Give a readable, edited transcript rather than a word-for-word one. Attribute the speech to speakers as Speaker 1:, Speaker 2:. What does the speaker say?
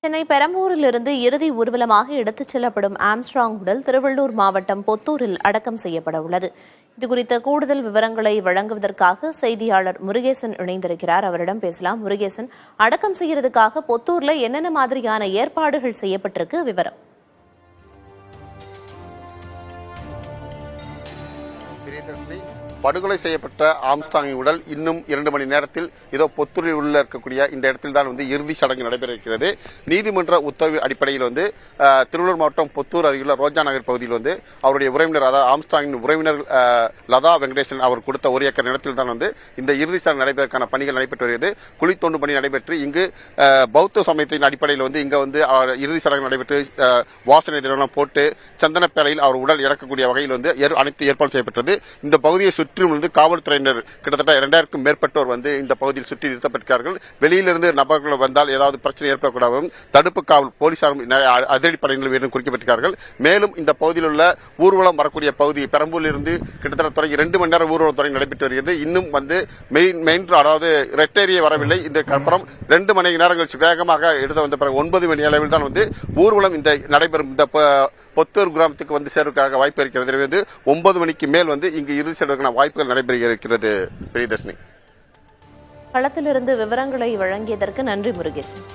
Speaker 1: சென்னை பெரம்பூரிலிருந்து இறுதி ஊர்வலமாக எடுத்துச் செல்லப்படும் ஆம்ஸ்ட்ராங் உடல் திருவள்ளூர் மாவட்டம் பொத்தூரில் அடக்கம் செய்யப்பட உள்ளது. இதுகுறித்த கூடுதல் விவரங்களை வழங்குவதற்காக செய்தியாளர் முருகேசன் இணைந்திருக்கிறார். அவரிடம் பேசலாம். முருகேசன், அடக்கம் செய்யறதுக்காக பொத்தூர்ல என்னென்ன மாதிரியான ஏற்பாடுகள் செய்யப்பட்டிருக்கு? விவரம்.
Speaker 2: படுகொலை செய்யப்பட்ட ஆம்ஸ்ட்ராங்கின் உடல் இன்னும் 2 மணி நேரத்தில் இதோ பொத்தூரில் உள்ள இருக்கக்கூடிய இந்த இடத்தில் தான் இறுதி சடங்கு நடைபெற இருக்கிறது. நீதிமன்ற உத்தரவு அடிப்படையில் திருவள்ளூர் மாவட்டம் பொத்தூர் அருகிலுள்ள ரோஜா நகர் பகுதியில் அவருடைய உறவினர், அதாவது ஆம்ஸ்ட்ராங்கின் உறவினர் லதா வெங்கடேசன் அவர் கொடுத்த 1 ஏக்கர் நிலத்தில் தான் இந்த இறுதி சடங்கு நடைபெறுவதற்கான பணிகள் நடைபெற்று வருகிறது. குழி தோண்டும் பணி நடைபெற்று இங்கு பௌத்த சமயத்தின் அடிப்படையில் இங்க இறுதி சடங்கு நடைபெற்று வாசனை தினம் போட்டு சந்தனப்பேரையில் அவர் உடல் இறக்கக்கூடிய வகையில் அனைத்து ஏற்பாடு செய்யப்பட்டது. இந்த பகுதியை சுற்றி காவல்துறையினர் கிட்டத்தட்ட 2000க்கும் மேற்பட்டோர் இந்த பகுதியில் சுற்றி நிறுத்தப்பட்டிருக்கிறார்கள். வெளியிலிருந்து நபர்கள் வந்தால் ஏதாவது பிரச்சனை ஏற்படக்கூடாதும் தடுப்பு காவல் போலீசார் அதிரடிப்படையினர் குறிக்கப்பட்டிருக்கிறார்கள். மேலும் இந்த பகுதியில் உள்ள ஊர்வலம் வரக்கூடிய பகுதி பெரம்பூரிலிருந்து கிட்டத்தட்ட தொடங்கி 2 மணி நேரம் ஊர்வலம் தொடங்கி நடைபெற்று வருகிறது. இன்னும் மெயின் அதாவது ரெட் ஏரியா வரவில்லை. இந்த அப்புறம் 2 மணி நேரங்கள் வேகமாக எடுத்து வந்த பிறகு 9 மணி அளவில் தான் ஊர்வலம் இந்த நடைபெறும். இந்த பொத்தூர் கிராமத்துக்கு சேர்வதற்காக வாய்ப்பு இருக்கிறது. 9 மணிக்கு மேல் இங்கு இறுதி செல்வதற்கான வாய்ப்புகள் நடைபெற இருக்கிறது. பிரியதர்ஷினி,
Speaker 1: களத்திலிருந்து விவரங்களை வழங்கியதற்கு நன்றி முருகேசன்.